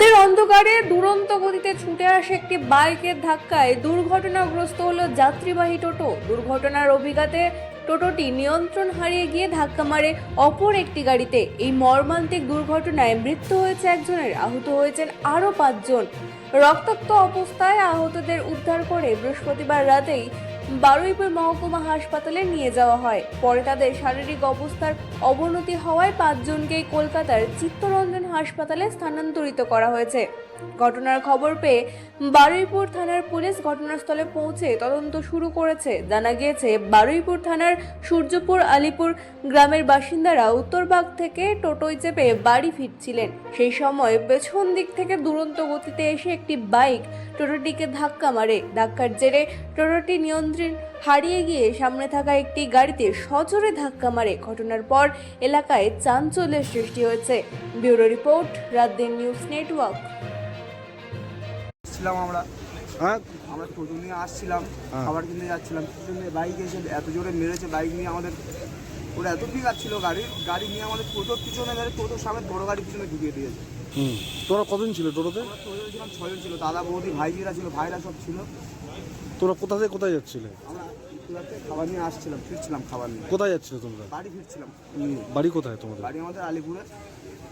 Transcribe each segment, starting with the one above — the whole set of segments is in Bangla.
রাতের অন্ধকারে দুরন্ত গতিতে ছুটে আসে একটি বাইকের ধাক্কায় দুর্ঘটনাগ্রস্ত হলো যাত্রীবাহী টোটো। দুর্ঘটনার অভিঘাতে টোটোটি নিয়ন্ত্রণ হারিয়ে গিয়ে ধাক্কা মারে অপর একটি গাড়িতে। এই মর্মান্তিক দুর্ঘটনায় মৃত্যু হয়েছে একজনের, আহত হয়েছেন আরও 5 জন। রক্তাক্ত অবস্থায় আহতদের উদ্ধার করে বৃহস্পতিবার রাতেই বারুইপুর মহকুমা হাসপাতালে নিয়ে যাওয়া হয়। পরে তাদের শারীরিক অবস্থার অবনতি হওয়ায় 5 জনকেই কলকাতার চিত্তরঞ্জন হাসপাতালে স্থানান্তরিত করা হয়েছে। ঘটনার খবর পেয়ে বারুইপুর থানার পুলিশ ঘটনাস্থলে পৌঁছে তদন্ত শুরু করেছে। জানা গিয়েছে, বারুইপুর থানার সূর্যপুর আলিপুর গ্রামের বাসিন্দারা উত্তরবাগ থেকে টোটোয় চেপে বাড়ি ফিরছিলেন। সেই সময় পেছন দিক থেকে দুরন্ত গতিতে এসে একটি বাইক টোটোটিকে ধাক্কা মারে। ধাক্কার জেরে টোটোটি নিয়ন্ত্রণ হারিয়ে গিয়ে সামনে থাকা একটি গাড়িতে সজোরে ধাক্কা মারে। ঘটনার পর এলাকায় চাঞ্চল্যের সৃষ্টি হয়েছে। Bureau report, রাতদিন news network. আমরা টোটো নিয়ে আসছিলাম, খাবার কিনতে যাচ্ছিলাম, বাইক এসে এত জোরে মেরেছে। বাইক নিয়ে আমাদের ওরা এত পিক ছিল, গাড়ি নিয়ে আমাদের টোটোর পিছনে মেরে টোটোর সামনে বড় গাড়ি পিছনে ঢুকিয়ে দিয়েছে। তোরা কজন ছিল টোটোতে? টোটো ছিলাম 6 জন ছিল, দাদা বৌদি ভাইজিরা ছিল, ভাইরা সব ছিল। তোরা কোথা থেকে কোথায় যাচ্ছিলে? আমরা খাবার নিয়ে আসছিলাম, ফিরছিলাম খাবার নিয়ে। কোথায় যাচ্ছিলে তোমরা? বাড়ি ফিরছিলাম। বাড়ি কোথায় তোমাদের? বাড়ি আমাদের আলিপুরে।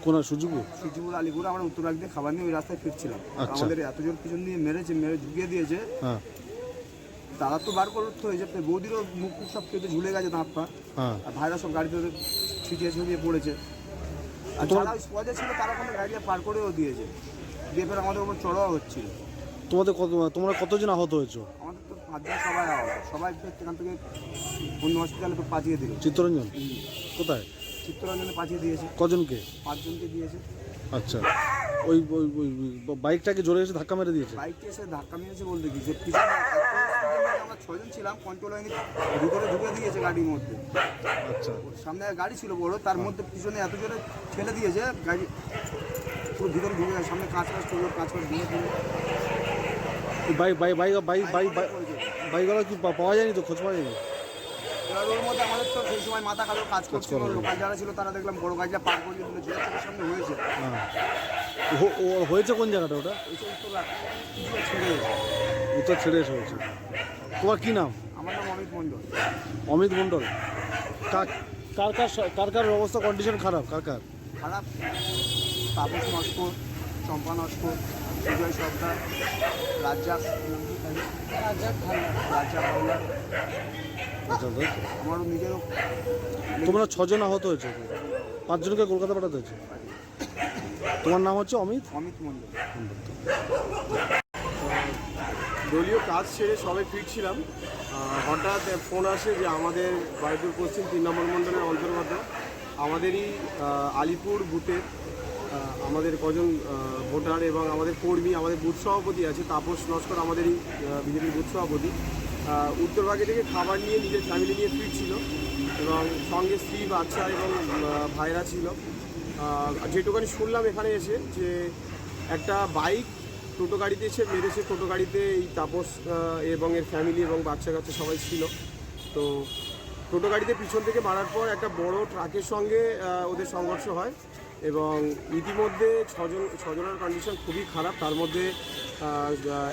কোন সূর্যপুর? সূর্যপুর আলিপুরে। আমরা উত্তরবাগ দিয়ে খাবার নিয়ে ওই রাস্তায় ফিরছিলাম। আচ্ছা। আমাদের এত জোর পিছন দিয়ে মেরে ঢুকিয়ে দিয়েছে। হ্যাঁ। দাদা তো বার করতে হয়েছে, বৌদিরও মুখ সব কেটে ঝুলে গেছে, দাঁত পা। হ্যাঁ। আর ভাইরা সব গাড়িতে ছিটিয়ে পড়েছে। আর যারা স্পটে ছিল তারা কোনো গাড়ি পার করেও দিয়েছে, দিয়ে ফের আমাদের উপর চড়াও হচ্ছিল। তোমরা কতজন আহত হয়েছো? আমাদের তো 5 জন সবাই আহত, সবাই এখান থেকে অন্য হসপিটালে তো পাঠিয়ে দিল। চিত্তরঞ্জন কোথায়? চিত্তরঞ্জনে পাঠিয়ে দিয়েছে। কজনকে? 5 জনকে দিয়েছে। আচ্ছা, ওই বাইকটাকে জোরে এসে ধাক্কা মেরে দিয়েছে? বাইকটি এসে ধাক্কা মেরেছে বলতে কি, যে পিছনে আমরা 6 জন ছিলাম, কন্ট্রোল হয়নি, ভিতরে ঢুকে দিয়েছে গাড়ির মধ্যে। আচ্ছা। সামনে গাড়ি ছিল বড়, তার মধ্যে পিছনে এত জোরে ঠেলে দিয়েছে, গাড়ি পুরো ভিতরে ঢুকে গেছে। সামনে কাঁচ ভেঙে পড়ে। বাইকওয়ালা কি পাওয়া যায়নি তো? খোঁজ পাওয়া যায়নি? এবার ওর মধ্যে আমাদের তো সেই সময় মাথা কালো কাজ করছিল, লোকাল যারা ছিল তারা দেখলাম বড় গাড়িটা পার করে দিল, যেটা চোখের সামনে হয়েছে। ও হয়েছে কোন জায়গাটা ওটা? উত্তর ছেড়ে এসে হয়েছে। তোমার কি নাম? আমার নাম অমিত মণ্ডল। অমিত মণ্ডল। কার অবস্থা, কন্ডিশন খারাপ? কার খারাপ? তাপস নস্কর, চম্পা নস্কর, সুজয় সর্দার, রাজ্জাক হাওলার। আমারও নিজেরও। তোমরা 6 জন আহত হয়েছে, 5 জনকে কলকাতা পাঠাতে হয়েছে। তোমার নাম হচ্ছে অমিত মণ্ডল। দলীয় কাজ সেরে সবাই ফিরছিলাম, হঠাৎ ফোন আসে যে আমাদের বারুইপুর পশ্চিম 3 নম্বর মণ্ডলের অন্তর্গত আমাদেরই আলিপুর বুথের আমাদের কজন ভোটার এবং আমাদের কর্মী, আমাদের বুথ সভাপতি আছে তাপস নস্কর, আমাদেরই বিজেপির বুথ সভাপতি, উত্তরভাগে থেকে খাবার নিয়ে নিজের ফ্যামিলি নিয়ে ফিরছিল এবং সঙ্গে স্ত্রী, বাচ্চা এবং ভাইরা ছিল। যেটুকানি শুনলাম এখানে এসে যে একটা বাইক টোটো গাড়িতে এসে মেরেছে। টোটো গাড়িতে এই তাপস এবং এর ফ্যামিলি এবং বাচ্চা কাচ্চা সবাই ছিল। তো টোটো গাড়িতে পিছন থেকে মারার পর একটা বড় ট্রাকের সঙ্গে ওদের সংঘর্ষ হয় এবং ইতিমধ্যে 6 জনের কন্ডিশন খুবই খারাপ। তার মধ্যে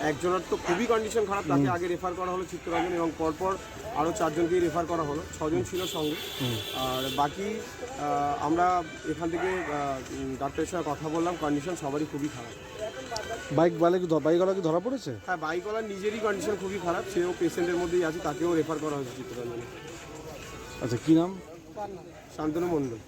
একজনের তো খুবই কন্ডিশন খারাপ, তাকে আগে রেফার করা হলো চিত্তরঞ্জন এবং পরপর আরও 4 জনকেই রেফার করা হলো। 6 জন ছিল সঙ্গে। আর বাকি আমরা এখান থেকে ডাক্তারের সঙ্গে কথা বললাম, কন্ডিশন সবারই খুবই খারাপ। বাইকওয়ালা কি ধরা পড়েছে? হ্যাঁ, বাইকওয়ালার নিজেরই কন্ডিশন খুবই খারাপ, সেও পেশেন্টের মধ্যেই আছে, তাকেও রেফার করা হয়েছে চিত্তরঞ্জনে। আচ্ছা, কি নাম? শান্তনু মণ্ডল।